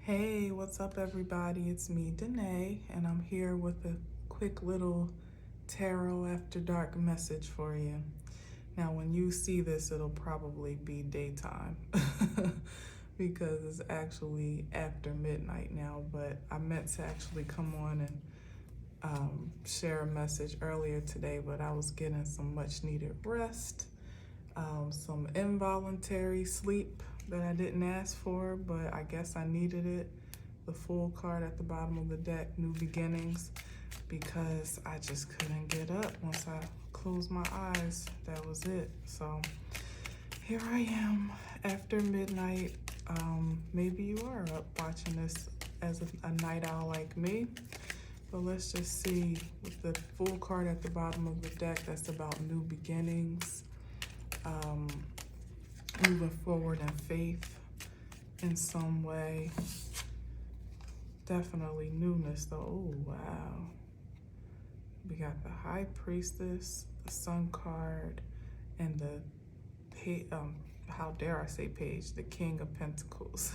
Hey, what's up, everybody? It's me, Danae, and I'm here with a quick little tarot after dark message for you. Now, when you see this, it'll probably be daytime because it's actually after midnight now. But I meant to actually come on and share a message earlier today, but I was getting some much needed rest, some involuntary sleep that I didn't ask for, but I guess I needed it. The Fool card at the bottom of the deck, New Beginnings, because I just couldn't get up once I closed my eyes. That was it. So here I am after midnight. Maybe you are up watching this as a night owl like me. But let's just see, with the Fool card at the bottom of the deck, that's about new beginnings, moving forward in faith in some way. Definitely newness though. Oh, wow. We got the High Priestess, the Sun card, and the how dare I say page, the King of Pentacles.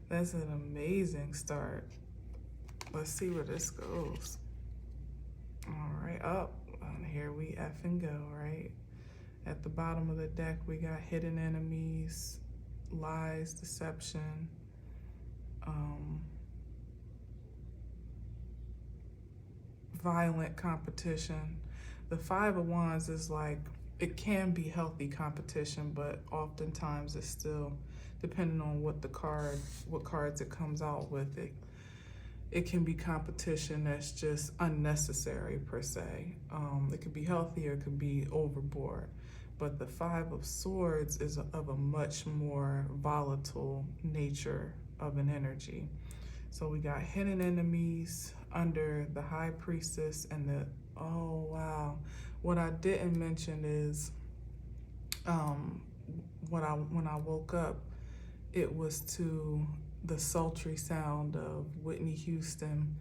That's an amazing start. Let's see where this goes. All right, up. And here we effing go, right? At the bottom of the deck, we got hidden enemies, lies, deception, violent competition. The Five of Wands is like, it can be healthy competition, but oftentimes it's still, depending on what cards it comes out with, it can be competition that's just unnecessary per se. It could be healthy or it could be overboard. But the Five of Swords is of a much more volatile nature of an energy. So we got hidden enemies under the High Priestess and the, oh wow. What I didn't mention is when I woke up, it was to the sultry sound of Whitney Houston,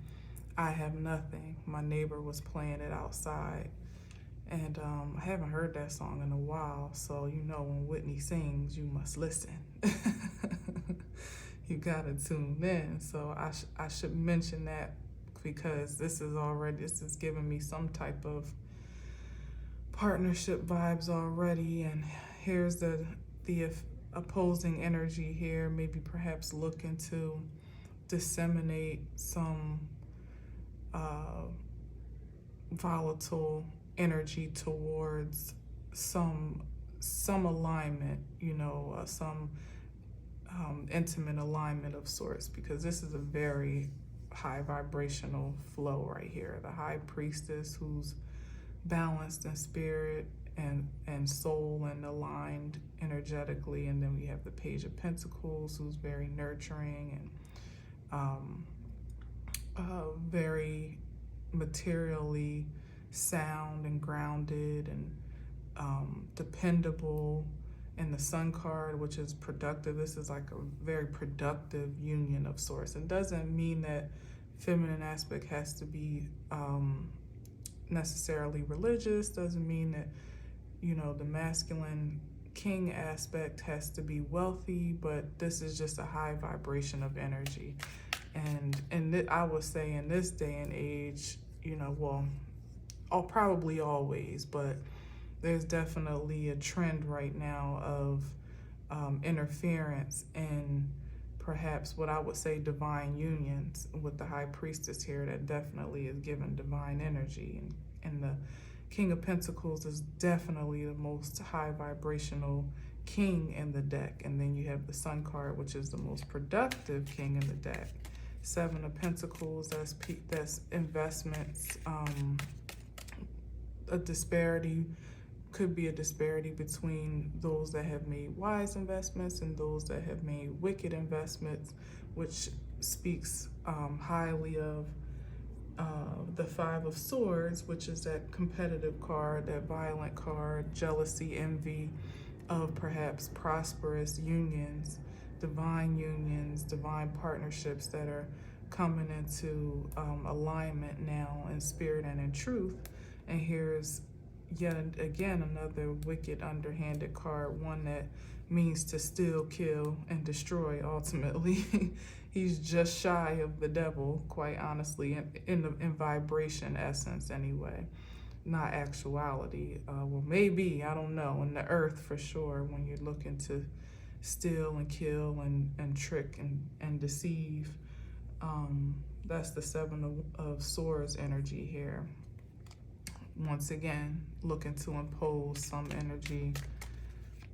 I Have Nothing. My neighbor was playing it outside. And I haven't heard that song in a while, so you know when Whitney sings, you must listen. You gotta tune in. So I should mention that because this is giving me some type of partnership vibes already. And here's the opposing energy here, maybe perhaps looking to disseminate some volatile energy towards some alignment, some intimate alignment of sorts, because this is a very high vibrational flow right here. The High Priestess, who's balanced in spirit and soul and aligned energetically, and then we have the Page of Pentacles, who's very nurturing and very materially sound and grounded and dependable. And the Sun card, which is productive. This is like a very productive union of sorts. It doesn't mean that feminine aspect has to be necessarily religious. Doesn't mean that, the masculine king aspect has to be wealthy, but this is just a high vibration of energy. And I would say in this day and age, probably always, but there's definitely a trend right now of interference in perhaps what I would say divine unions with the High Priestess here. That definitely is given divine energy. And the King of Pentacles is definitely the most high vibrational king in the deck. And then you have the Sun card, which is the most productive king in the deck. Seven of Pentacles, that's investments, a disparity. Could be a disparity between those that have made wise investments and those that have made wicked investments, which speaks highly of the Five of Swords, which is that competitive card, that violent card, jealousy, envy of perhaps prosperous unions, divine partnerships that are coming into alignment now in spirit and in truth. And here's yet again another wicked, underhanded card, one that means to steal, kill, and destroy ultimately. He's just shy of the devil, quite honestly, in vibration essence anyway, not actuality. Well, maybe, I don't know, in the earth for sure, when you're looking to steal and kill and trick and deceive. That's the Seven of Swords energy here. Once again, looking to impose some energy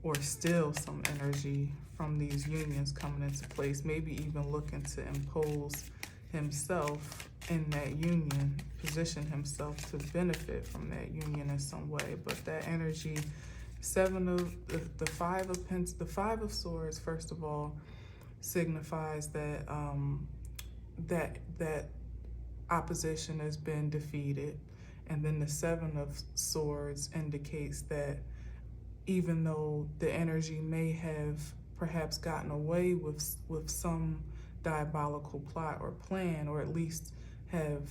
or steal some energy from these unions coming into place, maybe even looking to impose himself in that union, position himself to benefit from that union in some way. But that energy, the Five of Swords, first of all, signifies that that opposition has been defeated. And then the Seven of Swords indicates that even though the energy may have perhaps gotten away with some diabolical plot or plan, or at least have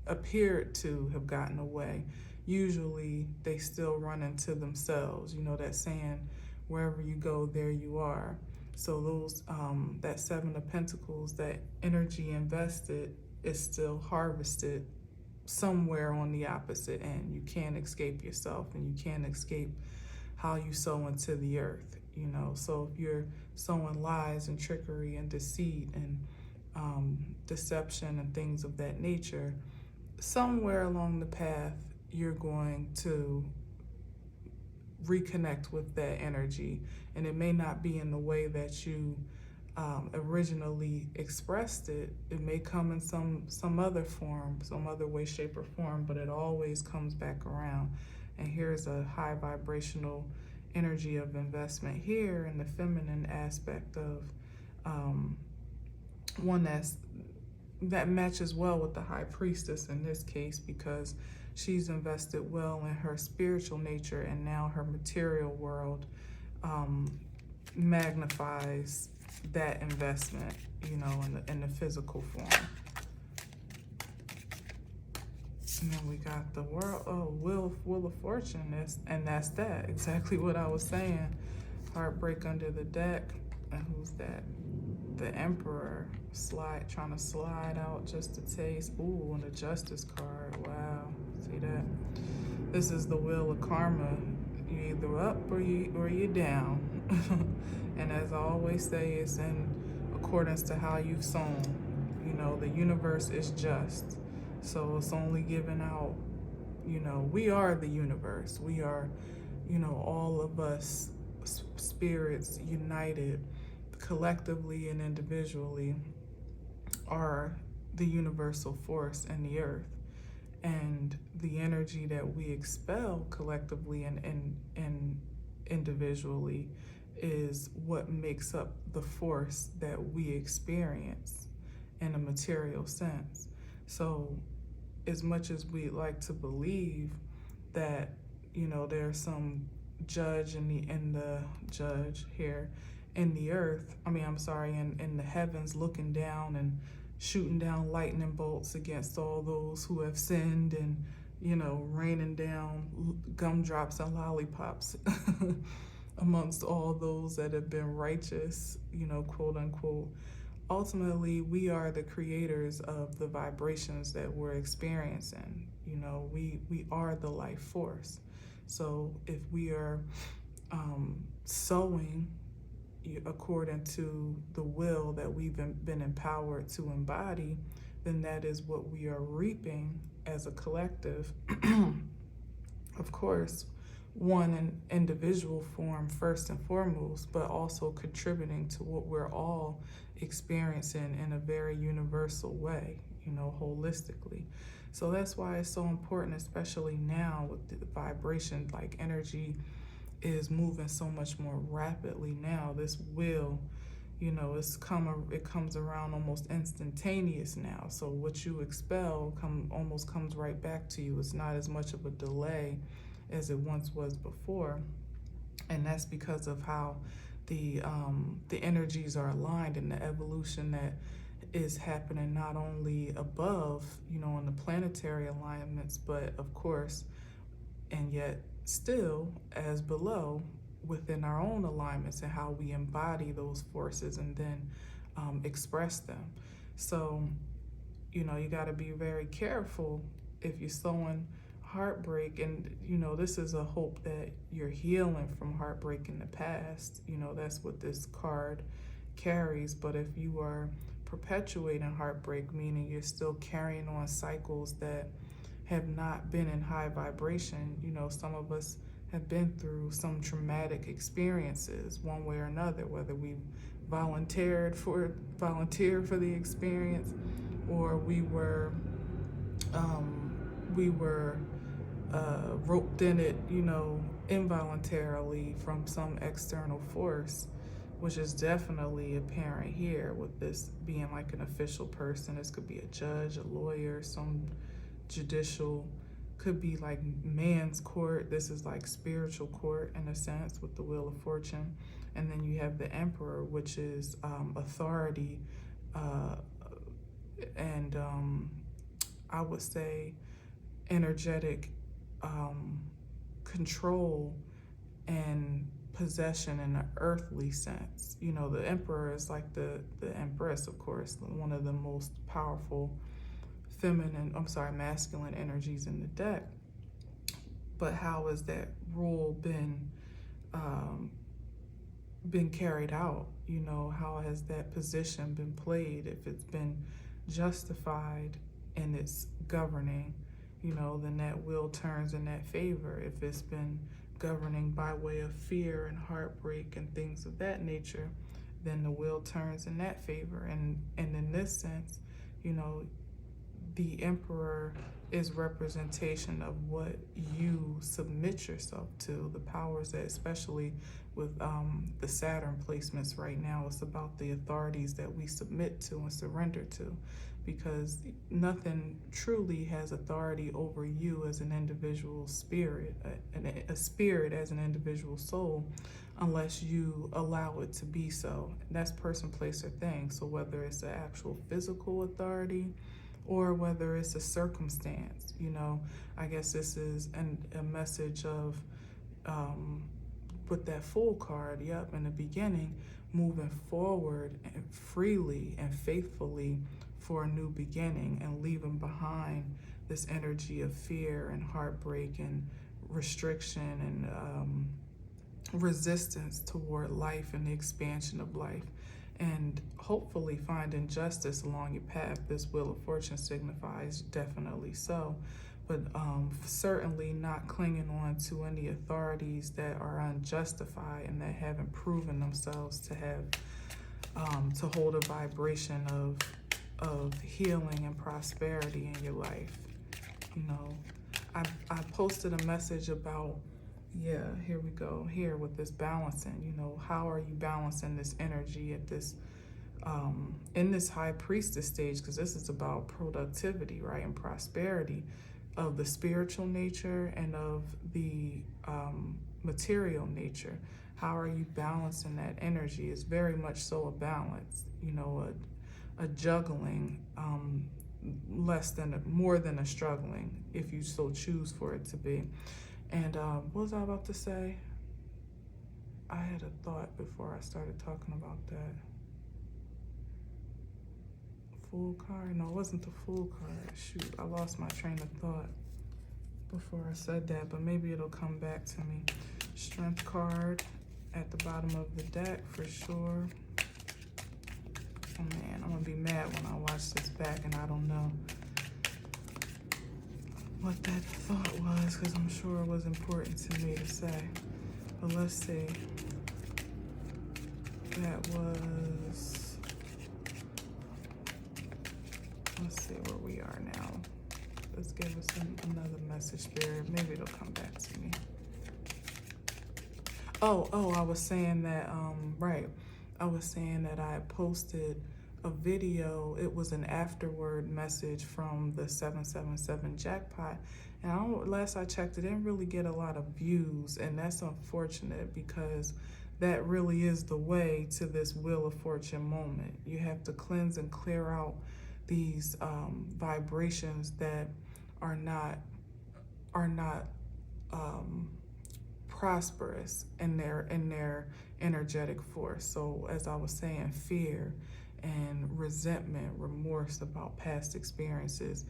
appeared to have gotten away, usually they still run into themselves. You know that saying, wherever you go, there you are. So those that Seven of Pentacles, that energy invested is still harvested somewhere on the opposite end. You can't escape yourself, and you can't escape how you sow into the earth, you know. So if you're sowing lies and trickery and deceit and deception and things of that nature, somewhere along the path you're going to reconnect with that energy, and it may not be in the way that you originally expressed it. It may come in some other form, some other way, shape, or form, but it always comes back around. And here's a high vibrational energy of investment here in the feminine aspect of one that matches well with the High Priestess in this case, because she's invested well in her spiritual nature, and now her material world magnifies that investment, you know, in the physical form. And then we got the Wheel of Fortune, that's that. Exactly what I was saying. Heartbreak under the deck. And who's that? The Emperor trying to slide out just a taste. Ooh, and the Justice card. Wow. See that? This is the Wheel of Karma. You either up or you're down. And as I always say, it's in accordance to how you've sown. You know, the universe is just. So it's only given out, you know, we are the universe. We are, you know, all of us spirits united collectively and individually are the universal force in the earth. And the energy that we expel collectively and individually is what makes up the force that we experience in a material sense. So as much as we like to believe that, you know, there's some judge in the judge here in the earth, in the heavens, looking down and shooting down lightning bolts against all those who have sinned, and, you know, raining down gumdrops and lollipops amongst all those that have been righteous, you know, quote unquote. Ultimately, we are the creators of the vibrations that we're experiencing. You know, we are the life force. So if we are sowing according to the will that we've been empowered to embody, then that is what we are reaping as a collective. Of course, one in individual form first and foremost, but also contributing to what we're all experiencing in a very universal way, you know, holistically. So that's why it's so important, especially now with the vibration, like energy is moving so much more rapidly now. This will, you know, it comes around almost instantaneous now. So what you expel almost comes right back to you. It's not as much of a delay as it once was before. And that's because of how the energies are aligned and the evolution that is happening not only above, you know, in the planetary alignments, but of course and yet still as below within our own alignments and how we embody those forces and then express them. So, you know, you got to be very careful if you're sowing heartbreak. And, you know, this is a hope that you're healing from heartbreak in the past. You know, that's what this card carries. But if you are perpetuating heartbreak, meaning you're still carrying on cycles that have not been in high vibration, you know, some of us have been through some traumatic experiences one way or another, whether we volunteered for the experience, or we were roped in it, you know, involuntarily from some external force, which is definitely apparent here with this being like an official person. This could be a judge, a lawyer, some judicial, could be like man's court. This is like spiritual court in a sense with the Wheel of Fortune. And then you have the Emperor, which is authority, and I would say energetic control and possession in an earthly sense. You know, the Emperor is like the Empress, of course, one of the most powerful masculine energies in the deck. But how has that role been carried out? You know, how has that position been played? If it's been justified in its governing, you know, then that wheel turns in that favor. If it's been governing by way of fear and heartbreak and things of that nature, then the wheel turns in that favor. And in this sense, you know, the Emperor is representation of what you submit yourself to, the powers that, especially with the Saturn placements right now, it's about the authorities that we submit to and surrender to, because nothing truly has authority over you as an individual spirit, a spirit as an individual soul, unless you allow it to be so. That's person, place, or thing. So whether it's an actual physical authority or whether it's a circumstance, you know, I guess this is a message of, with that Fool card, in the beginning, moving forward and freely and faithfully for a new beginning, and leaving behind this energy of fear and heartbreak and restriction and resistance toward life and the expansion of life, and hopefully finding justice along your path. This Wheel of Fortune signifies definitely so, but certainly not clinging on to any authorities that are unjustified and that haven't proven themselves to have to hold a vibration of healing and prosperity in your life. You know, I posted a message about, here we go, here with this balancing, you know, how are you balancing this energy at this, in this High Priestess stage, because this is about productivity, right, and prosperity of the spiritual nature and of the material nature. How are you balancing that energy? It's very much so a balance, you know, a juggling, more than a struggling, if you so choose for it to be. And what was I about to say? I had a thought before I started talking about that. Fool card? No, it wasn't the Fool card. Shoot, I lost my train of thought before I said that, but maybe it'll come back to me. Strength card at the bottom of the deck for sure. Oh man, I'm gonna be mad when I watch this back and I don't know what that thought was, because I'm sure it was important to me to say. But let's see. That was, let's see where we are now. Let's give us another message, Spirit. Maybe it'll come back to me. Oh, I was saying that, right. I was saying that I posted a video. It was an afterward message from the 777 jackpot. And last I checked, it didn't really get a lot of views. And that's unfortunate, because that really is the way to this Wheel of Fortune moment. You have to cleanse and clear out these vibrations that are not prosperous in their energetic force. So as I was saying, fear and resentment, remorse about past experiences,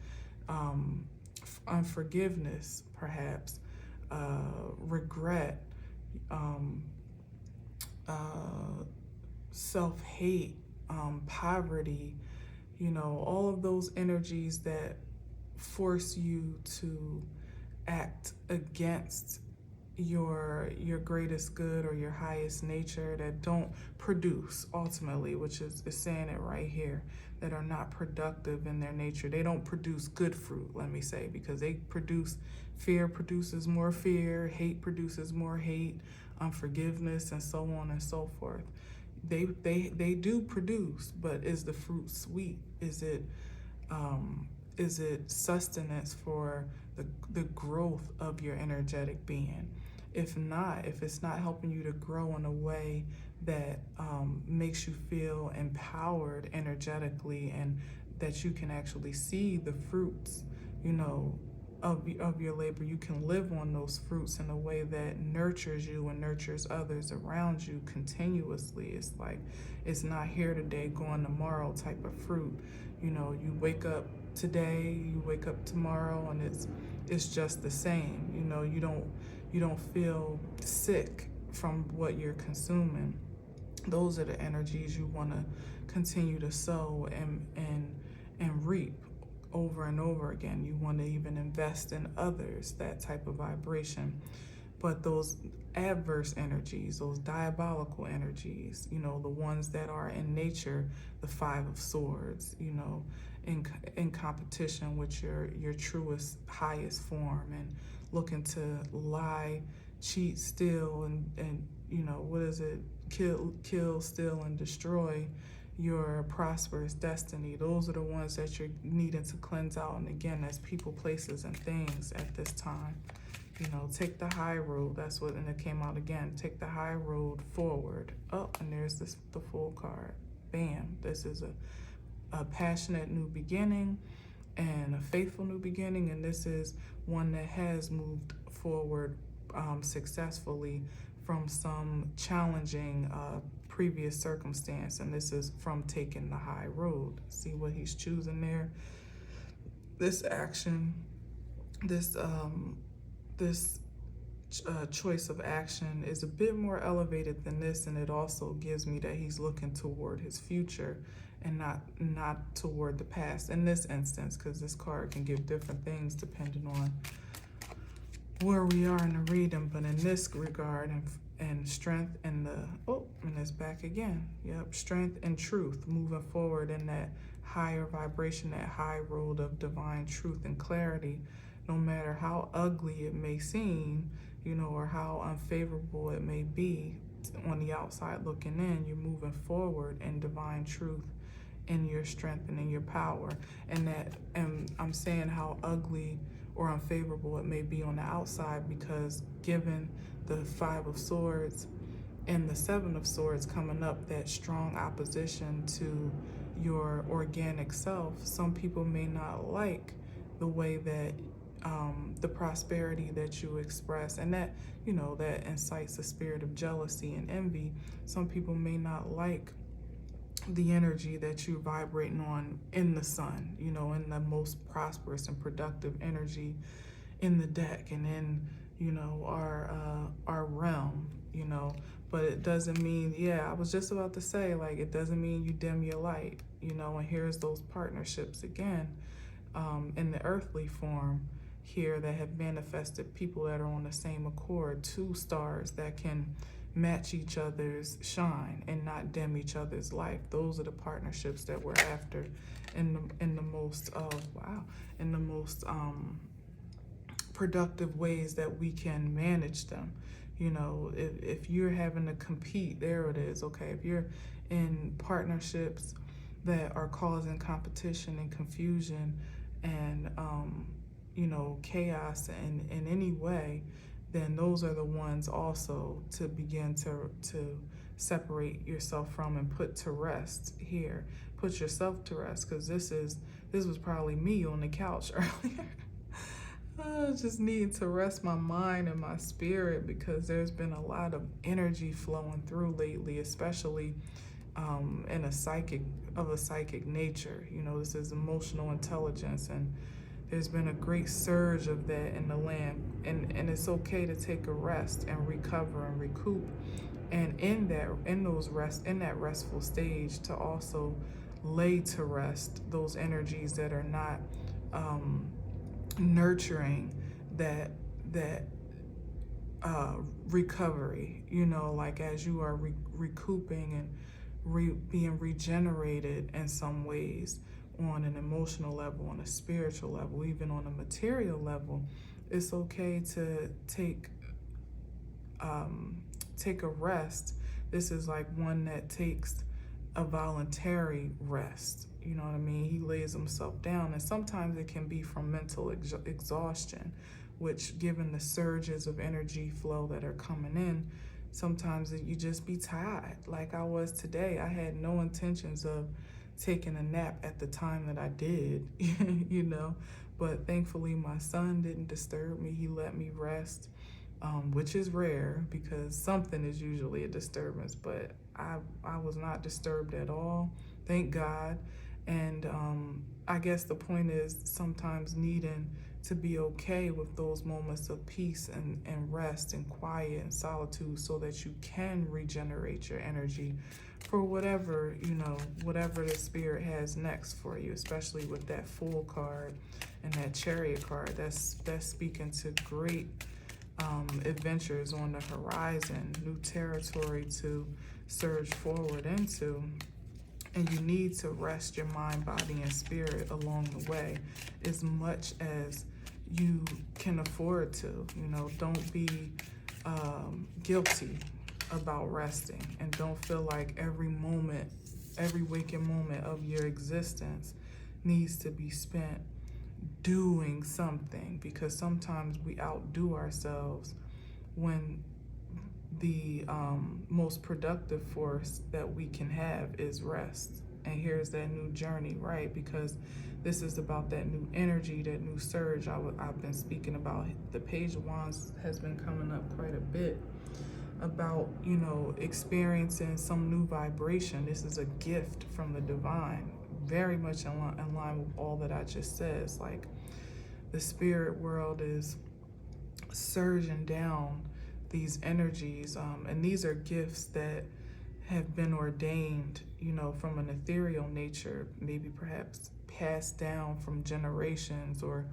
unforgiveness, perhaps, regret, um, self-hate, poverty, all of those energies that force you to act against your greatest good or your highest nature, that don't produce ultimately, which is saying it right here, that are not productive in their nature. They don't produce good fruit, let me say, because they produce fear produces more fear, hate produces more hate, unforgiveness, and so on and so forth. They do produce, but is the fruit sweet? Is it sustenance for the growth of your energetic being? If not, if it's not helping you to grow in a way that makes you feel empowered energetically, and that you can actually see the fruits, of your labor, you can live on those fruits in a way that nurtures you and nurtures others around you continuously. It's like, it's not here today, gone tomorrow type of fruit. You wake up today, you wake up tomorrow, and it's just the same. You don't feel sick from what you're consuming. Those are the energies you want to continue to sow and reap over and over again. You want to even invest in others, that type of vibration. But those adverse energies, those diabolical energies, the ones that are in nature, the Five of Swords, in competition with your truest, highest form, and looking to lie, cheat, steal, and what is it? Kill, steal, and destroy your prosperous destiny. Those are the ones that you're needing to cleanse out. And again, that's people, places, and things at this time. Take the high road. That's what, and it came out again. Take the high road forward. Oh, and there's the full card. Bam. This is a passionate new beginning and a faithful new beginning. And this is one that has moved forward successfully from some challenging previous circumstance. And this is from taking the high road. See what he's choosing there? This action, this choice of action is a bit more elevated than this, and it also gives me that he's looking toward his future and not toward the past in this instance, because this card can give different things depending on where we are in the reading. But in this regard, and strength and and it's back again. Yep, strength and truth, moving forward in that higher vibration, that high road of divine truth and clarity. No matter how ugly it may seem, or how unfavorable it may be on the outside looking in, you're moving forward in divine truth, in your strength and in your power. And I'm saying how ugly or unfavorable it may be on the outside, because given the Five of Swords and the Seven of Swords coming up, that strong opposition to your organic self, some people may not like the way that the prosperity that you express, and that that incites a spirit of jealousy and envy. Some people may not like the energy that you're vibrating on in the sun, in the most prosperous and productive energy in the deck and in our realm. But it doesn't mean, I was just about to say, like, it doesn't mean you dim your light. And here's those partnerships again, in the earthly form here, that have manifested people that are on the same accord, two stars that can match each other's shine and not dim each other's life. Those are the partnerships that we're after in the most productive ways that we can manage them. If you're having to compete, there it is. Okay, if you're in partnerships that are causing competition and confusion and chaos in any way, then those are the ones also to begin to separate yourself from and put to rest here. Put yourself to rest, because this was probably me on the couch earlier. I just need to rest my mind and my spirit because there's been a lot of energy flowing through lately, especially in a psychic nature. You know, this is emotional intelligence, and there's been a great surge of that in the land. And it's okay to take a rest and recover and recoup. And in that restful stage, to also lay to rest those energies that are not um, nurturing that recovery, you know, like as you are recouping and being regenerated in some ways, on an emotional level, on a spiritual level, even on a material level. It's okay to take a rest. This is like one that takes a voluntary rest. You know what I mean? He lays himself down, and sometimes it can be from mental exhaustion, which, given the surges of energy flow that are coming in, sometimes you just be tired. Like I was today. I had no intentions of taking a nap at the time that I did, you know, but thankfully my son didn't disturb me. He let me rest, which is rare because something is usually a disturbance, but I was not disturbed at all, thank God. And I guess the point is sometimes needing to be okay with those moments of peace and rest and quiet and solitude so that you can regenerate your energy for whatever, you know, whatever the spirit has next for you, especially with that Fool card and that Chariot card. That's speaking to great adventures on the horizon, new territory to surge forward into. And you need to rest your mind, body, and spirit along the way as much as you can afford to. You know, don't be guilty about resting, and don't feel like every moment, every waking moment of your existence needs to be spent doing something, because sometimes we outdo ourselves when the most productive force that we can have is rest. And here's that new journey, right? Because this is about that new energy, that new surge. I've been speaking about. The Page of Wands has been coming up quite a bit about, you know, experiencing some new vibration. This is a gift from the divine, very much in line with all that I just said. It's like the spirit world is surging down these energies, and these are gifts that have been ordained, you know, from an ethereal nature, maybe perhaps passed down from generations, or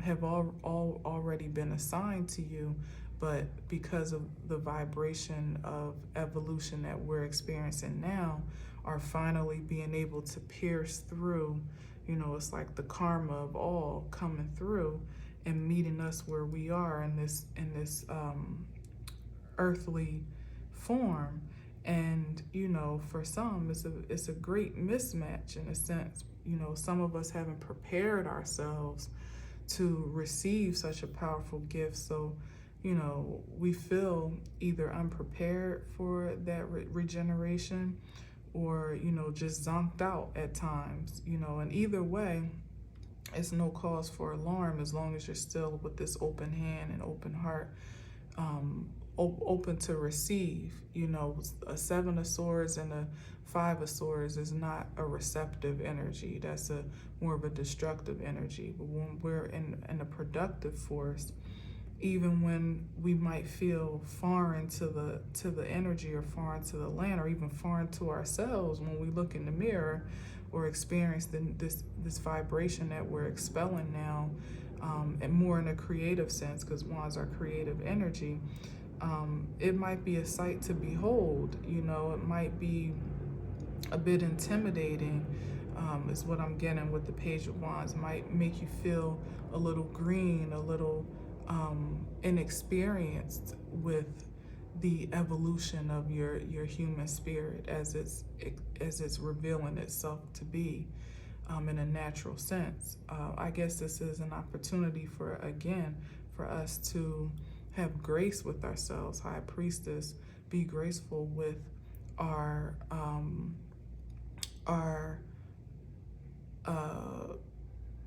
have already been assigned to you, but because of the vibration of evolution that we're experiencing now, are finally being able to pierce through. You know, it's like the karma of all coming through and meeting us where we are in this earthly form. And you know, for some, it's a great mismatch in a sense. You know, some of us haven't prepared ourselves to receive such a powerful gift, so you know, we feel either unprepared for that regeneration, or you know, just zonked out at times. You know, and either way, it's no cause for alarm as long as you're still with this open hand and open heart, open to receive. You know, a Seven of Swords and a Five of Swords is not a receptive energy. That's a more of a destructive energy. But when we're in a productive force, even when we might feel foreign to the energy, or foreign to the land, or even foreign to ourselves, when we look in the mirror or experience this vibration that we're expelling now, and more in a creative sense, because wands are creative energy, it might be a sight to behold. You know, it might be a bit intimidating, is what I'm getting with the Page of Wands. Might make you feel a little green, a little inexperienced with the evolution of your human spirit as it's revealing itself to be, in a natural sense. I guess this is an opportunity for us to have grace with ourselves. High Priestess, be graceful with our uh,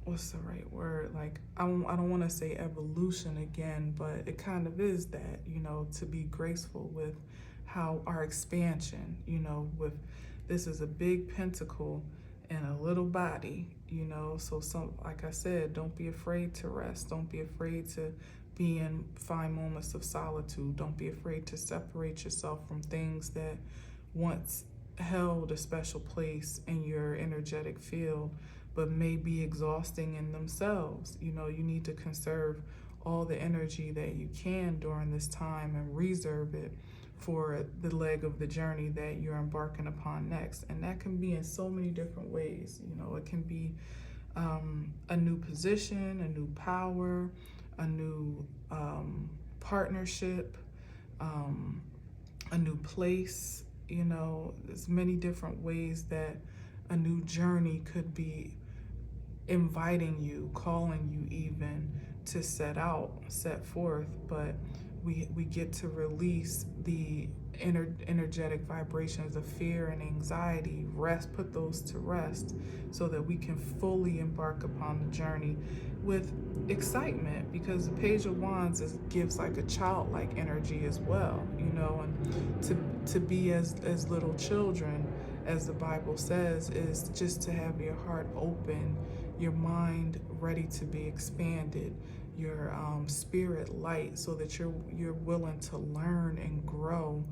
what's the right word? Like, I don't want to say evolution again, but it kind of is that, to be graceful with how our expansion, with this is a big pentacle and a little body, so like I said, don't be afraid to rest. Don't be afraid to find moments of solitude. Don't be afraid to separate yourself from things that once held a special place in your energetic field, but may be exhausting in themselves. You need to conserve all the energy that you can during this time and reserve it for the leg of the journey that you're embarking upon next. And that can be in so many different ways. It can be a new position, a new power, a new partnership, a new place. There's many different ways that a new journey could be inviting you, calling you even to set forth, but we get to release the energetic vibrations of fear and anxiety, put those to rest, so that we can fully embark upon the journey with excitement, because the Page of Wands gives like a childlike energy as well, and to be as little children, as the Bible says, is just to have your heart open, your mind ready to be expanded, your spirit light, so that you're willing to learn and grow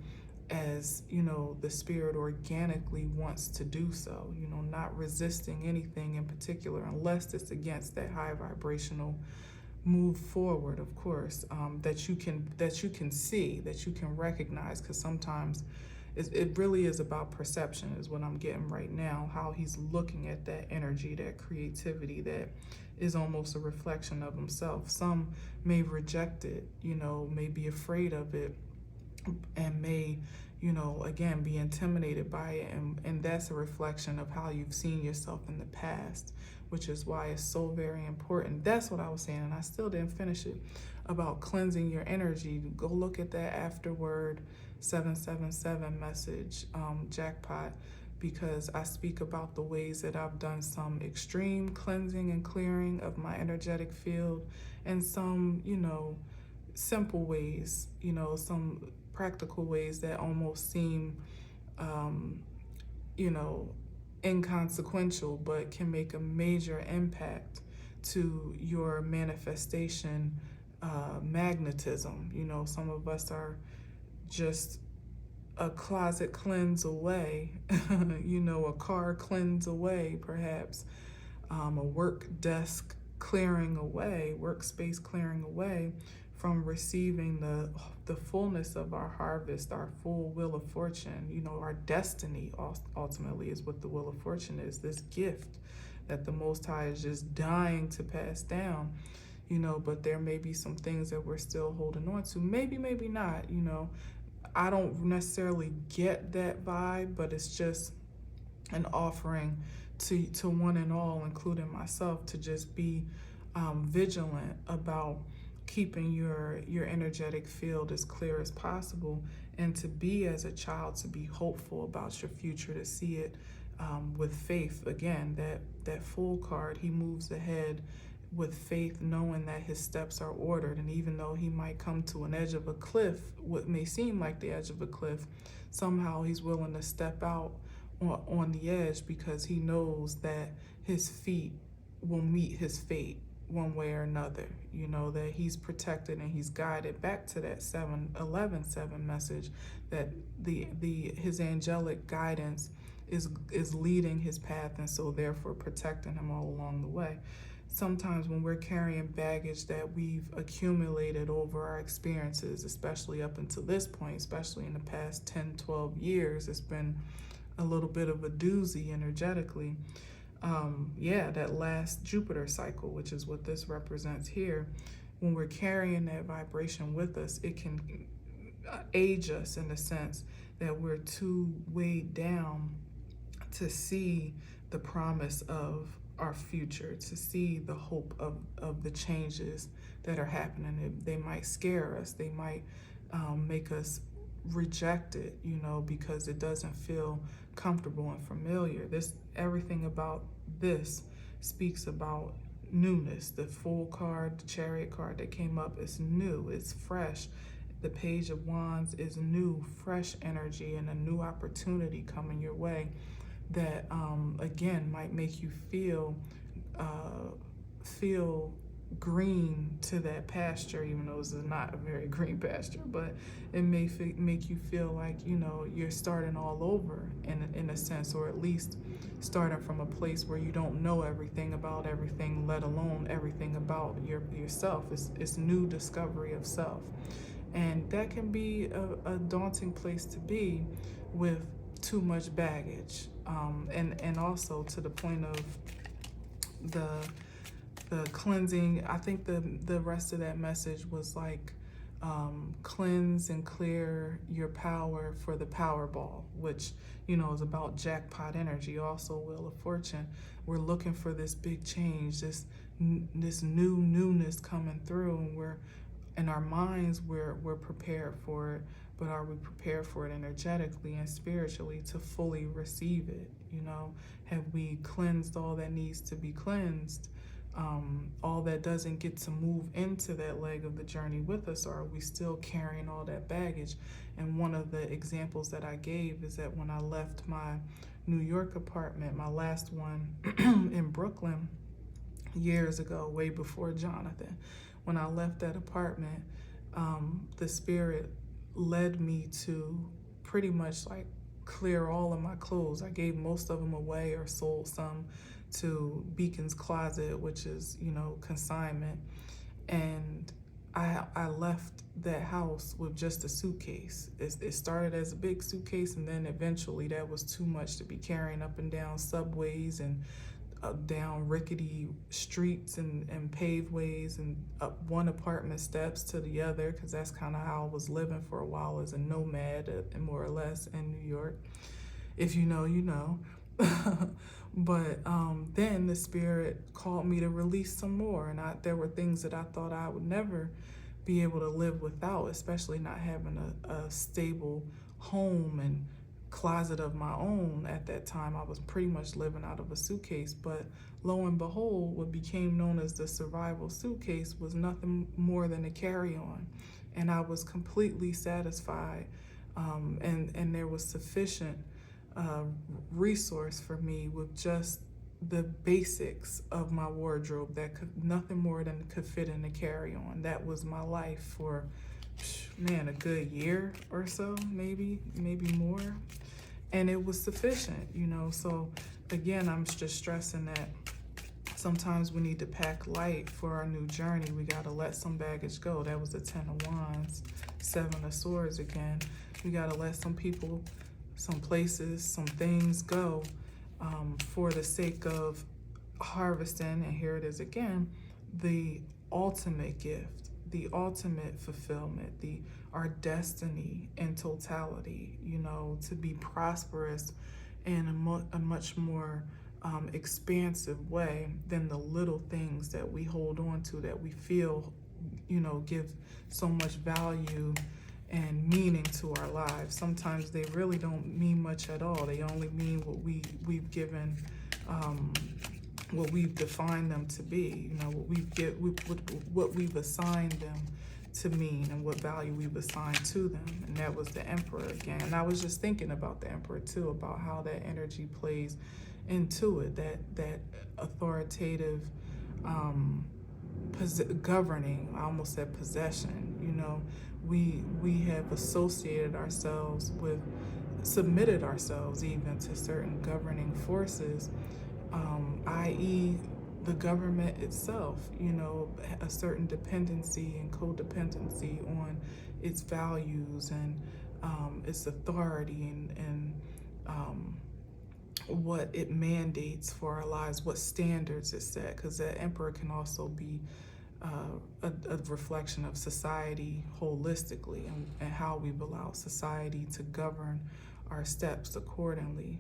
as the spirit organically wants to do so, not resisting anything in particular unless it's against that high vibrational move forward, of course, that you can see, that you can recognize, because sometimes it really is about perception, is what I'm getting right now, how he's looking at that energy, that creativity that is almost a reflection of himself. Some may reject it, may be afraid of it, and may, again, be intimidated by it. And that's a reflection of how you've seen yourself in the past, which is why it's so very important. That's what I was saying, and I still didn't finish it, about cleansing your energy. Go look at that afterward 777 message, jackpot, because I speak about the ways that I've done some extreme cleansing and clearing of my energetic field, and some, simple ways, some practical ways that almost seem, inconsequential, but can make a major impact to your manifestation magnetism. Some of us are just a closet cleanse away, a car cleanse away, perhaps, a work desk clearing away, workspace clearing away from receiving the fullness of our harvest, our full wheel of fortune. Our destiny ultimately is what the wheel of fortune is, this gift that the Most High is just dying to pass down, but there may be some things that we're still holding on to. Maybe not, I don't necessarily get that vibe, but it's just an offering to one and all, including myself, to just be vigilant about keeping your energetic field as clear as possible, and to be, as a child, to be hopeful about your future, to see it with faith. Again, that Fool card, he moves ahead with faith, knowing that his steps are ordered. And even though he might come to an edge of a cliff, what may seem like the edge of a cliff, somehow he's willing to step out on the edge, because he knows that his feet will meet his fate one way or another, that he's protected and he's guided, back to that 7-11-7 message, that his angelic guidance is leading his path, and so therefore protecting him all along the way. Sometimes when we're carrying baggage that we've accumulated over our experiences, especially up until this point, especially in the past 10, 12 years, it's been a little bit of a doozy energetically. That last Jupiter cycle, which is what this represents here, when we're carrying that vibration with us, it can age us in the sense that we're too weighed down to see the promise of our future, to see the hope of the changes that are happening. They might scare us. They might make us reject it, because it doesn't feel comfortable and familiar. Everything about this speaks about newness. The Fool card, the Chariot card that came up is new, it's fresh. The Page of Wands is new, fresh energy and a new opportunity coming your way that, again, might make you feel green to that pasture, even though this is not a very green pasture, but it may make you feel like, you know, you're starting all over in a sense, or at least starting from a place where you don't know everything about everything, let alone everything about yourself. It's new discovery of self. And that can be a daunting place to be with too much baggage. And also to the point of the cleansing. I think the rest of that message was like, cleanse and clear your power for the Powerball, which, you know, is about jackpot energy, also Wheel of Fortune. We're looking for this big change, this new newness coming through, and we're in our minds, we're prepared for it, but are we prepared for it energetically and spiritually to fully receive it? You know, have we cleansed all that needs to be cleansed? All that doesn't get to move into that leg of the journey with us, or are we still carrying all that baggage? And one of the examples that I gave is that when I left my New York apartment, my last one in Brooklyn years ago, way before Jonathan, when I left that apartment, the spirit led me to pretty much like clear all of my clothes. I gave most of them away or sold some to Beacon's Closet, which is, you know, consignment. And I left that house with just a suitcase. It started as a big suitcase, and then eventually that was too much to be carrying up and down subways and down rickety streets and paved ways and up one apartment steps to the other, because that's kind of how I was living for a while as a nomad, more or less, in New York. If you know, you know. But then the spirit called me to release some more, and there were things that I thought I would never be able to live without, especially not having a stable home and closet of my own. At that time, I was pretty much living out of a suitcase, but lo and behold, what became known as the survival suitcase was nothing more than a carry-on, and I was completely satisfied, and there was sufficient resource for me with just the basics of my wardrobe that nothing more than could fit in a carry-on. That was my life for, man, a good year or so, maybe more. And it was sufficient, you know. So again, I'm just stressing that sometimes we need to pack light for our new journey. We got to let some baggage go. That was the 10 of Wands, 7 of Swords again. We got to let some people, some places, some things go for the sake of harvesting. And here it is again, the ultimate gift, the ultimate fulfillment, our destiny in totality, you know, to be prosperous in a much more expansive way than the little things that we hold on to, that we feel, you know, give so much value and meaning to our lives. Sometimes they really don't mean much at all. They only mean what we've given, what we've defined them to be. You know, what we've assigned them to mean, and what value we've assigned to them. And that was the Emperor again. And I was just thinking about the Emperor too, about how that energy plays into it. That authoritative, governing. I almost said possession. You know, we have associated ourselves with, submitted ourselves even to certain governing forces, i.e. the government itself, you know, a certain dependency and codependency on its values and its authority and what it mandates for our lives, what standards it set, because that Emperor can also be a reflection of society holistically, and how we've allowed society to govern our steps accordingly.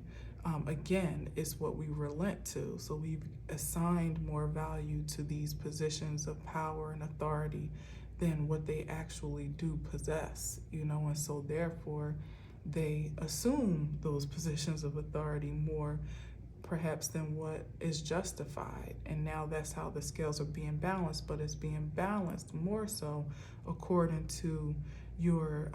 Again, it's what we relent to. So we've assigned more value to these positions of power and authority than what they actually do possess, you know, and so therefore they assume those positions of authority more perhaps than what is justified. And now that's how the scales are being balanced, but it's being balanced more so according to your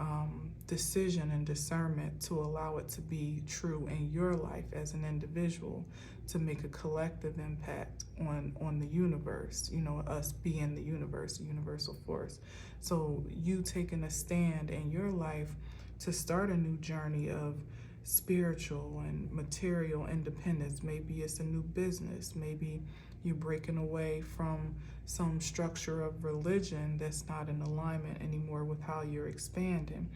decision and discernment to allow it to be true in your life as an individual, to make a collective impact on the universe, you know, us being the universe, the universal force. So you taking a stand in your life to start a new journey of spiritual and material independence. Maybe it's a new business. Maybe you're breaking away from some structure of religion that's not in alignment anymore with how you're expanding.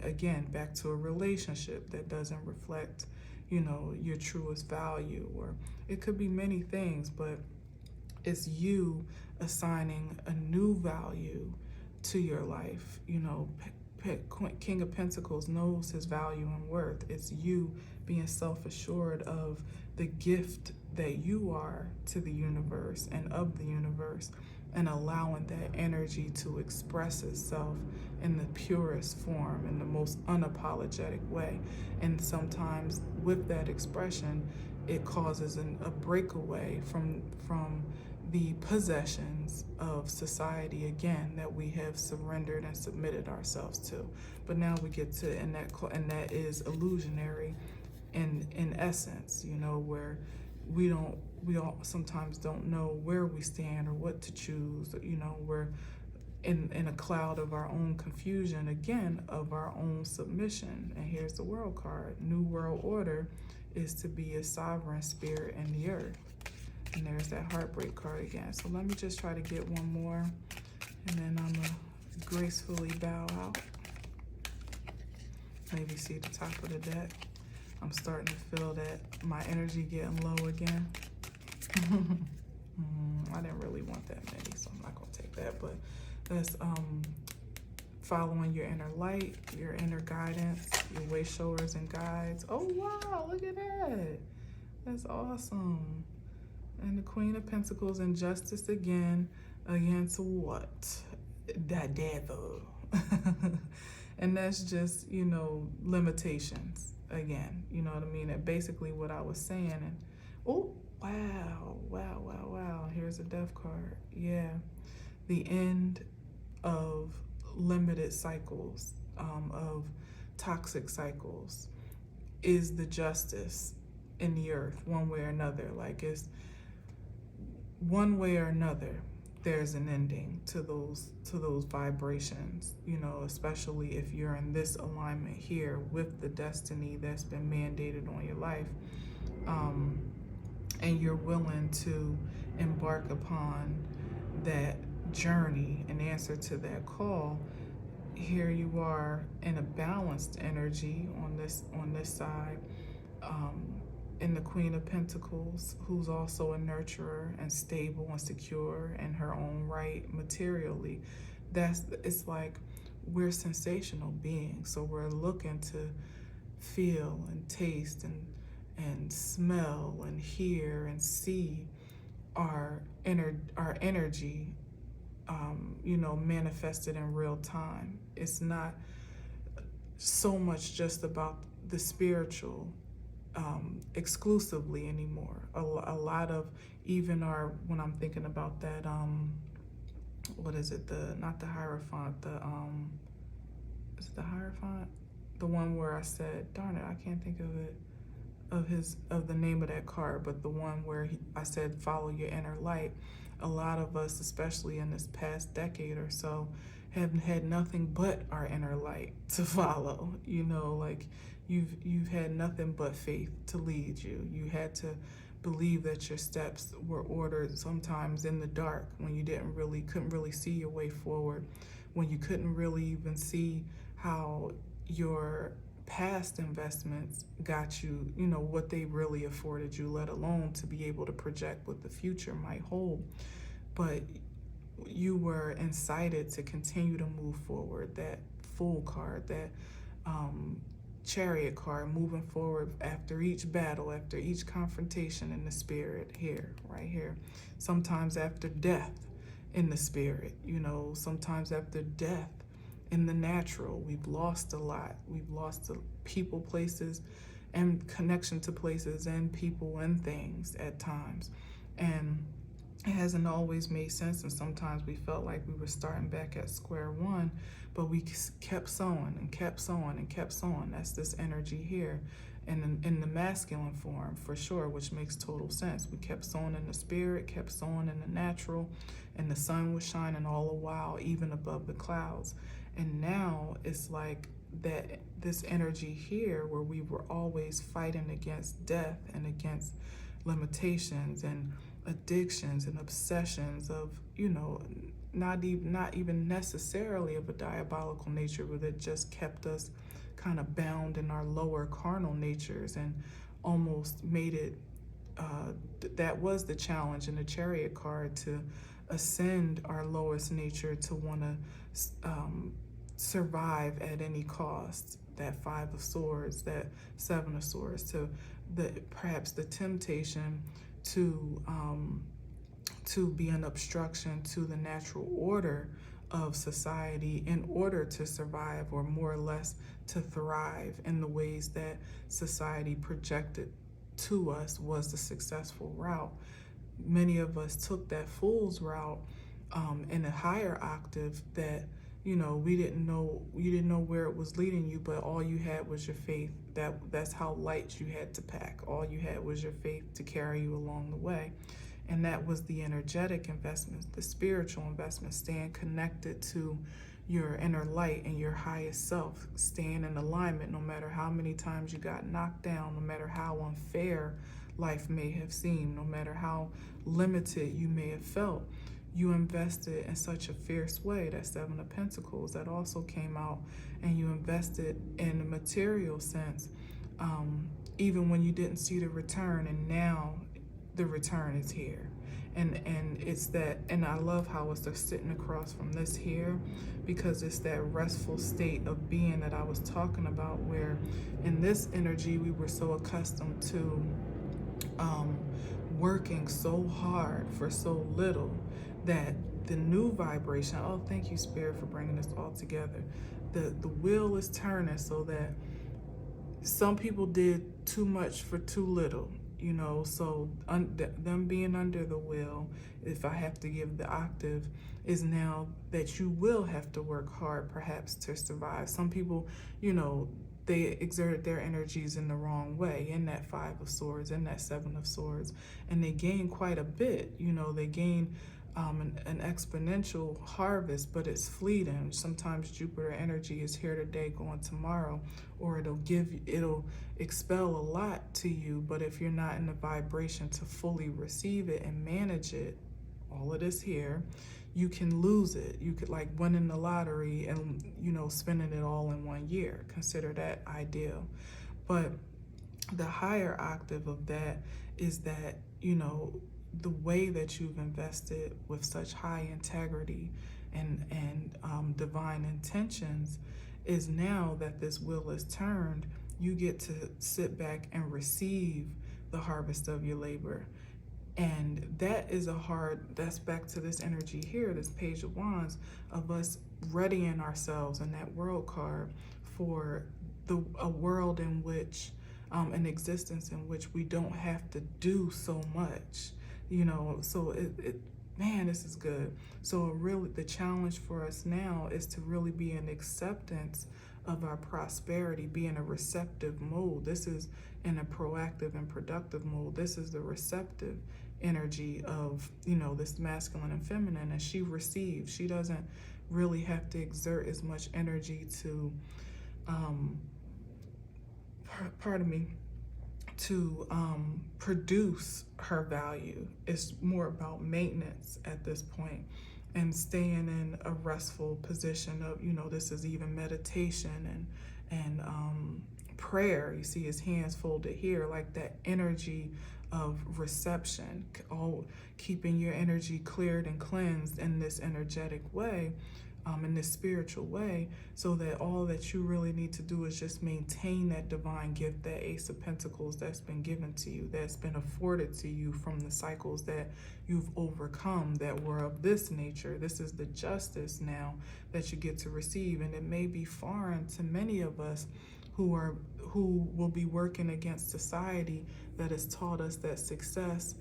Again, back to a relationship that doesn't reflect, you know, your truest value, or it could be many things, but it's you assigning a new value to your life. You know, King of Pentacles knows his value and worth. It's you being self-assured of the gift that you are to the universe and of the universe, and allowing that energy to express itself in the purest form, in the most unapologetic way. And sometimes with that expression, it causes a breakaway from the possessions of society, again, that we have surrendered and submitted ourselves to. But now we get to, and that is illusionary in essence, you know, where we all sometimes don't know where we stand or what to choose. You know, we're in a cloud of our own confusion, again, of our own submission. And here's the World card. New World Order is to be a sovereign spirit in the earth. And there's that Heartbreak card again. So let me just try to get one more, and then I'm going to gracefully bow out. Maybe see the top of the deck. I'm starting to feel that my energy getting low again. I didn't really want that many, so I'm not going to take that. But that's following your inner light, your inner guidance, your way showers and guides. Oh, wow, look at that. That's awesome. And the Queen of Pentacles in justice again, against what? The devil. And that's just, you know, limitations again. You know what I mean? And basically what I was saying. And oh, wow. Here's a Death card. Yeah. The end of limited cycles, of toxic cycles, is the justice in the earth, one way or another. Like, it's one way or another, there's an ending to those vibrations, you know, especially if you're in this alignment here with the destiny that's been mandated on your life, and you're willing to embark upon that journey in answer to that call. Here you are in a balanced energy on this side, in the Queen of Pentacles, who's also a nurturer and stable and secure in her own right materially. It's like we're sensational beings, so we're looking to feel and taste and smell and hear and see our energy, you know, manifested in real time. It's not so much just about the spiritual exclusively anymore. A lot of even when I'm thinking about that, what is it? Not the Hierophant, is it the Hierophant? The one where I said, darn it, I can't think of it, of the name of that card, but the one where I said, follow your inner light. A lot of us, especially in this past decade or so, have had nothing but our inner light to follow. You know, like you've had nothing but faith to lead you. You had to believe that your steps were ordered sometimes in the dark, when you couldn't really see your way forward, when you couldn't really even see how your past investments got you, you know, what they really afforded you, let alone to be able to project what the future might hold. But you were incited to continue to move forward. That Fool card, that Chariot card, moving forward after each battle, after each confrontation in the spirit, here, right here. Sometimes after death in the spirit, you know, sometimes after death in the natural. We've lost a lot. We've lost people, places, and connection to places and people and things at times. And it hasn't always made sense, and sometimes we felt like we were starting back at square one, but we kept sowing and kept sowing and kept sowing. That's this energy here, and in the masculine form for sure, which makes total sense. We kept sowing in the spirit, kept sowing in the natural, and the sun was shining all the while, even above the clouds. And now it's like that, this energy here where we were always fighting against death and against limitations and addictions and obsessions of, not even necessarily of a diabolical nature, but it just kept us kind of bound in our lower carnal natures, and almost made it, that was the challenge in the Chariot card, to ascend our lowest nature, to want to survive at any cost. That Five of Swords, that Seven of Swords, to perhaps the temptation to be an obstruction to the natural order of society in order to survive, or more or less to thrive in the ways that society projected to us was the successful route. Many of us took that fool's route in a higher octave that, you didn't know where it was leading you, but all you had was your faith. That's how light you had to pack. All you had was your faith to carry you along the way. And that was the energetic investments, the spiritual investments, staying connected to your inner light and your highest self, staying in alignment no matter how many times you got knocked down, no matter how unfair life may have seemed, no matter how limited you may have felt. You invested in such a fierce way. That Seven of Pentacles, that also came out, and you invested in a material sense, even when you didn't see the return, and now the return is here. And it's that, and I love how it's just sitting across from this here, because it's that restful state of being that I was talking about, where in this energy we were so accustomed to working so hard for so little, that the new vibration, oh, thank you, Spirit, for bringing this all together. The wheel is turning so that some people did too much for too little, so them being under the wheel, if I have to give the octave, is now that you will have to work hard perhaps to survive. Some people, they exerted their energies in the wrong way, in that Five of Swords, in that Seven of Swords, and they gain quite a bit. They gain an exponential harvest, but it's fleeting. Sometimes Jupiter energy is here today, going tomorrow, or it'll expel a lot to you, but if you're not in the vibration to fully receive it and manage it, all of this here, you can lose it. You could like winning the lottery and spending it all in 1 year. Consider that ideal. But the higher octave of that is that the way that you've invested with such high integrity and divine intentions is, now that this wheel is turned, you get to sit back and receive the harvest of your labor. And that's back to this energy here, this Page of Wands, of us readying ourselves in that World card for a world in which, an existence in which we don't have to do so much. So man, this is good. So really the challenge for us now is to really be in acceptance of our prosperity, be in a receptive mode. This is in a proactive and productive mode. This is the receptive energy of, this masculine and feminine, and she receives. She doesn't really have to exert as much energy to, to produce her value. It's more about maintenance at this point, and staying in a restful position of, this is even meditation and prayer. You see his hands folded here, like that energy of reception, all keeping your energy cleared and cleansed in this energetic way, in this spiritual way, so that all that you really need to do is just maintain that divine gift, that Ace of Pentacles that's been given to you, that's been afforded to you from the cycles that you've overcome that were of this nature. This is the justice now that you get to receive, and it may be foreign to many of us who are who will be working against society that has taught us that success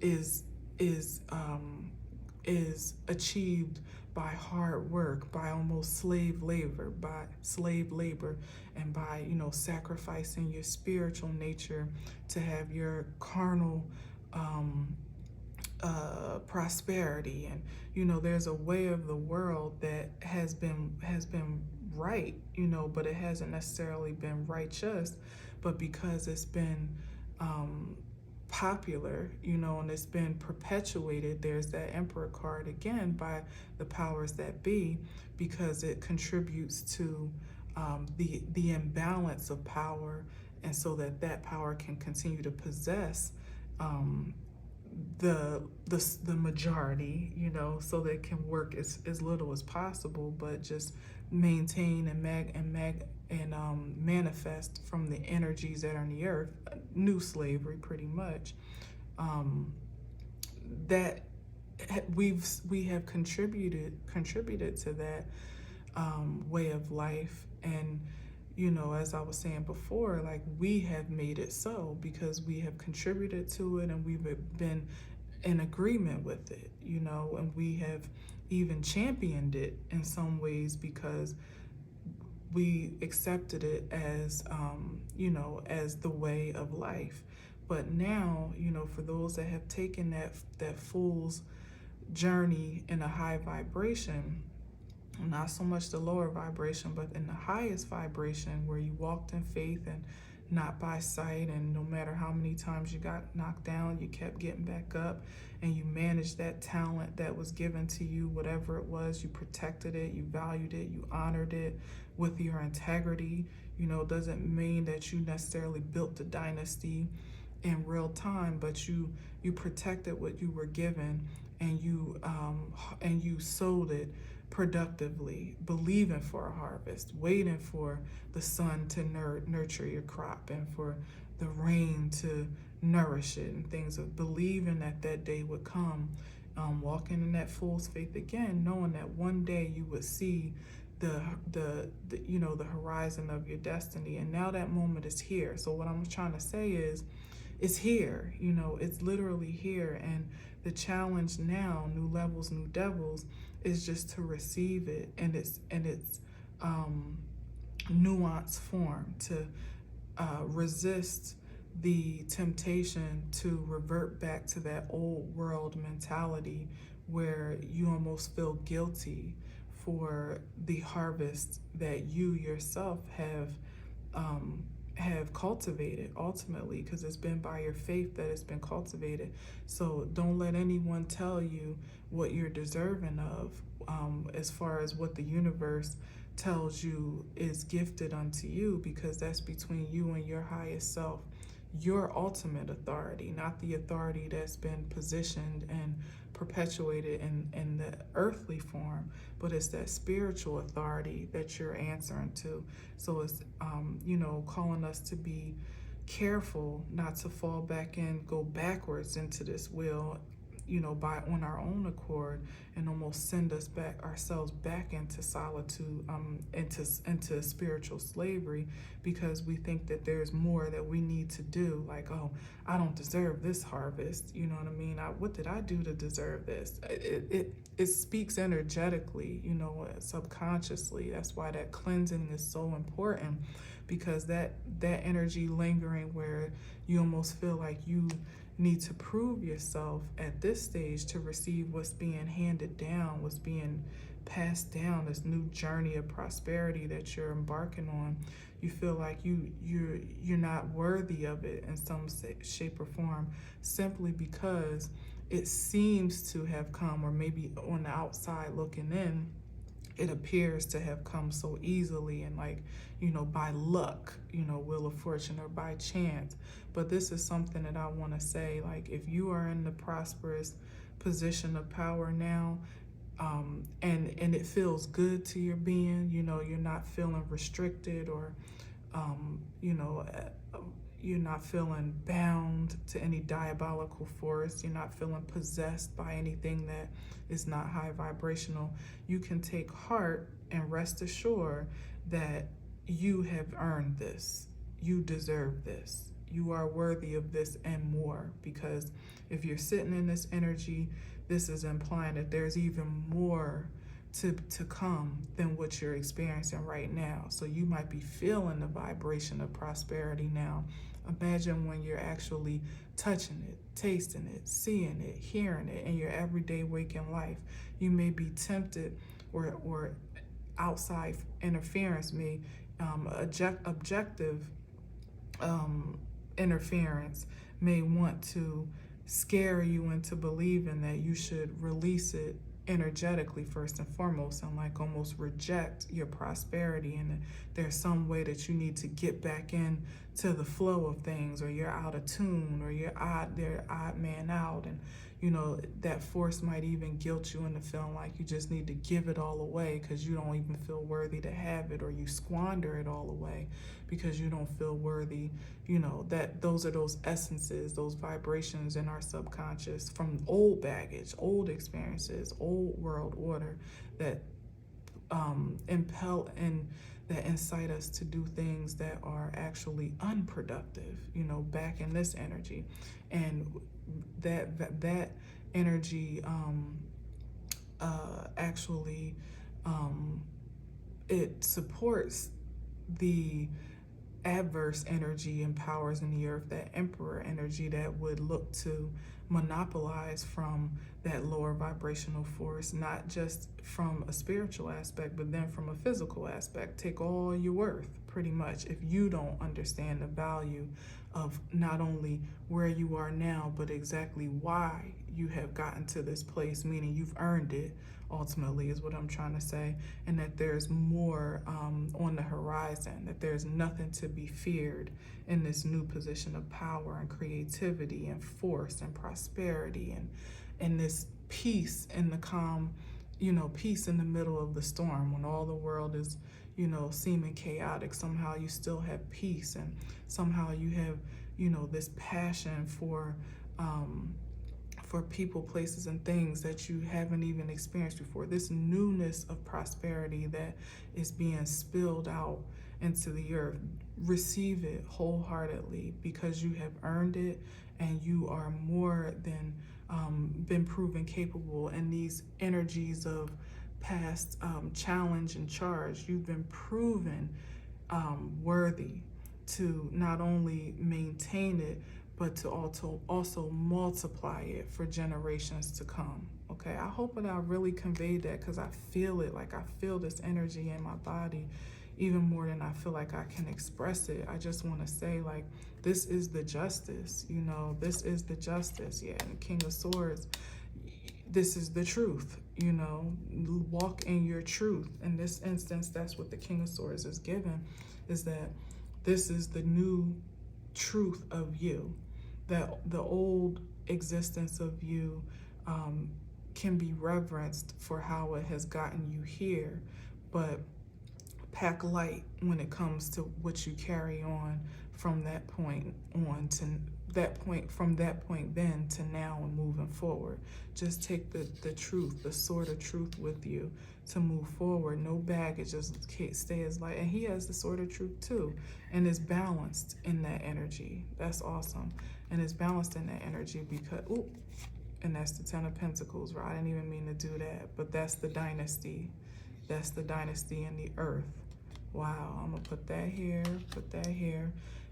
is is um, is achieved by hard work, by almost slave labor, and by, you know, sacrificing your spiritual nature to have your carnal um, prosperity. And you know, there's a way of the world that has been right, you know, but it hasn't necessarily been righteous. But because it's been um, popular, you know, and it's been perpetuated, there's that emperor card again by the powers that be, because it contributes to the imbalance of power, and so that that power can continue to possess um, the majority, you know, so that it can work as little as possible, but just maintain and manifest from the energies that are in the earth. New slavery, pretty much. Um, that we have contributed to that way of life. And you know, as I was saying before, like, we have made it so because we have contributed to it, and we've been in agreement with it, you know, and we have even championed it in some ways because we accepted it as, you know, as the way of life. But now, you know, for those that have taken that fool's journey in a high vibration, not so much the lower vibration, but in the highest vibration, where you walked in faith and not by sight, and no matter how many times you got knocked down, you kept getting back up, and you managed that talent that was given to you, whatever it was. You protected it, you valued it, you honored it with your integrity. You know, doesn't mean that you necessarily built the dynasty in real time, but you protected what you were given, and you sowed it productively, believing for a harvest, waiting for the sun to nurture your crop, and for the rain to nourish it, and things of believing that that day would come, walking in that fool's faith again, knowing that one day you would see the you know, the horizon of your destiny. And now that moment is here. So what I'm trying to say is, it's here, you know, it's literally here. And the challenge now, new levels, new devils, is just to receive it in its nuanced form, to resist the temptation to revert back to that old world mentality where you almost feel guilty for the harvest that you yourself have cultivated, ultimately, because it's been by your faith that it's been cultivated. So don't let anyone tell you what you're deserving of, as far as what the universe tells you is gifted unto you, because that's between you and your highest self, your ultimate authority, not the authority that's been positioned and perpetuated in the earthly form, but it's that spiritual authority that you're answering to. So it's, you know, calling us to be careful not to fall back and go backwards into this wheel, you know, by on our own accord, and almost send us ourselves back into solitude, into spiritual slavery, because we think that there's more that we need to do. Like, oh, I don't deserve this harvest. You know what I mean? What did I do to deserve this? It speaks energetically, you know, subconsciously. That's why that cleansing is so important, because that energy lingering where you almost feel like you need to prove yourself at this stage to receive what's being handed down, what's being passed down, this new journey of prosperity that you're embarking on. You feel like you're not worthy of it in some shape or form, simply because it seems to have come, or maybe on the outside looking in, it appears to have come so easily, and, like, you know, by luck, you know, wheel of fortune, or by chance. But this is something that I want to say, like, if you are in the prosperous position of power now, and it feels good to your being, you know, you're not feeling restricted, or you know, you're not feeling bound to any diabolical force, you're not feeling possessed by anything that is not high vibrational, you can take heart and rest assured that you have earned this. you deserve this. You are worthy of this and more, because if you're sitting in this energy, this is implying that there's even more to come than what you're experiencing right now. So you might be feeling the vibration of prosperity now. Imagine when you're actually touching it, tasting it, seeing it, hearing it in your everyday waking life. You may be tempted, or outside interference may, objective interference may want to scare you into believing that you should release it energetically first and foremost, and like almost reject your prosperity, and there's some way that you need to get back in to the flow of things, or you're out of tune, or you're odd man out, and that force might even guilt you into feeling like you just need to give it all away because you don't even feel worthy to have it, or you squander it all away because you don't feel worthy. That those are those essences, those vibrations in our subconscious from old baggage, old experiences, old world order that impel and that incite us to do things that are actually unproductive, back in this energy. And that energy actually it supports the adverse energy and powers in the earth, that emperor energy that would look to monopolize from that lower vibrational force, not just from a spiritual aspect, but then from a physical aspect. Take all your worth, pretty much, if you don't understand the value of not only where you are now, but exactly why you have gotten to this place, meaning you've earned it, ultimately, is what I'm trying to say, and that there's more on the horizon, that there's nothing to be feared in this new position of power and creativity and force and prosperity, and this peace in the calm, peace in the middle of the storm when all the world is, seeming chaotic. Somehow you still have peace, and somehow you have, this passion for people, places, and things that you haven't even experienced before. This newness of prosperity that is being spilled out into the earth. Receive it wholeheartedly, because you have earned it, and you are more than been proven capable. And these energies of past challenge and charge, you've been proven worthy to not only maintain it, but to also multiply it for generations to come. Okay, I hope that I really conveyed that, because I feel it. Like, I feel this energy in my body even more than I feel like I can express it. I just want to say, like, this is the justice, this is the justice. Yeah, and the King of Swords, this is the truth, walk in your truth. In this instance, that's what the King of Swords is given, is that this is the new truth of you, that the old existence of you can be reverenced for how it has gotten you here, but pack light when it comes to what you carry on from that point on to that point, from that point then to now and moving forward. Just take the truth, the sword of truth with you to move forward. No baggage, just stay as light. And he has the sword of truth too, and is balanced in that energy. That's awesome. And is balanced in that energy because, and that's the 10 of Pentacles, right? I didn't even mean to do that, but that's the dynasty. That's the dynasty in the earth. Wow, I'm gonna put that here,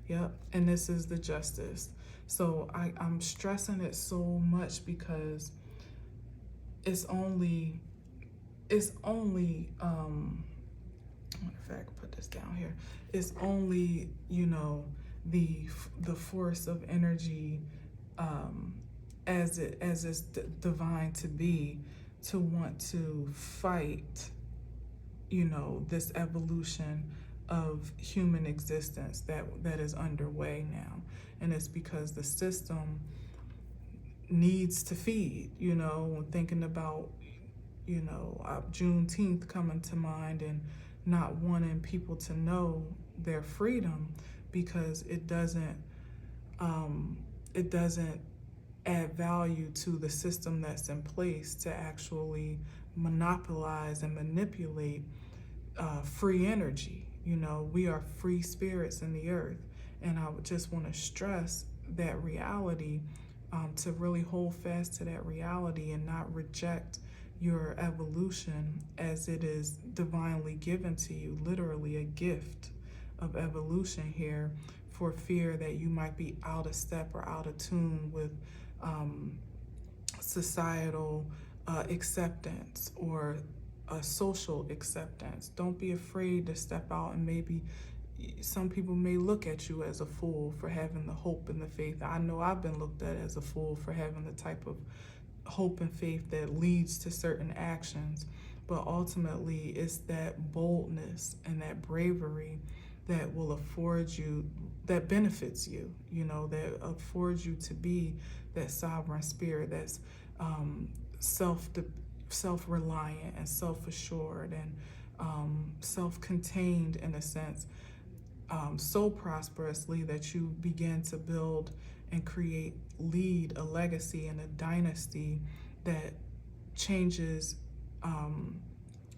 Yep, and this is the justice. So I'm stressing it so much because it's only, matter of fact, put this down here. It's only, the force of energy as it's divine to be, to want to fight, this evolution of human existence that is underway now. And it's because the system needs to feed, when thinking about, Juneteenth coming to mind, and not wanting people to know their freedom because it doesn't add value to the system that's in place to actually monopolize and manipulate free energy. We are free spirits in the earth, And I would just want to stress that reality, to really hold fast to that reality and not reject your evolution as it is divinely given to you, literally a gift of evolution here, for fear that you might be out of step or out of tune with societal acceptance or social acceptance. Don't be afraid to step out, and maybe some people may look at you as a fool for having the hope and the faith. I know I've been looked at as a fool for having the type of hope and faith that leads to certain actions. But ultimately, it's that boldness and that bravery that will afford you, that benefits you, that affords you to be that sovereign spirit that's self-reliant and self-assured and self-contained in a sense, so prosperously that you begin to build and lead a legacy and a dynasty that changes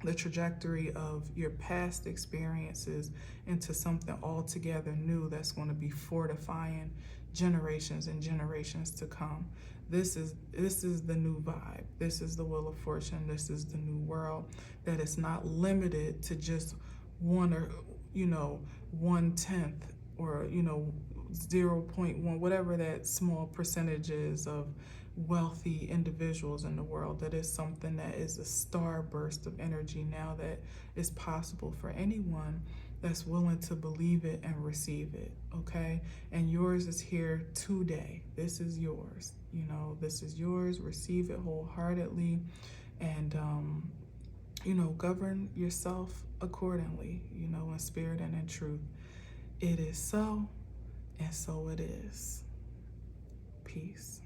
the trajectory of your past experiences into something altogether new that's going to be fortifying generations and generations to come. This is the new vibe. This is the Wheel of Fortune. This is the new world, that it's not limited to just one or 1/10 or 0.1, whatever that small percentage is of wealthy individuals in the world. That is something that is a starburst of energy now that is possible for anyone that's willing to believe it and receive it, okay? And yours is here today. This is yours, this is yours. Receive it wholeheartedly, and govern yourself accordingly, in spirit and in truth. It is so, and so it is. Peace.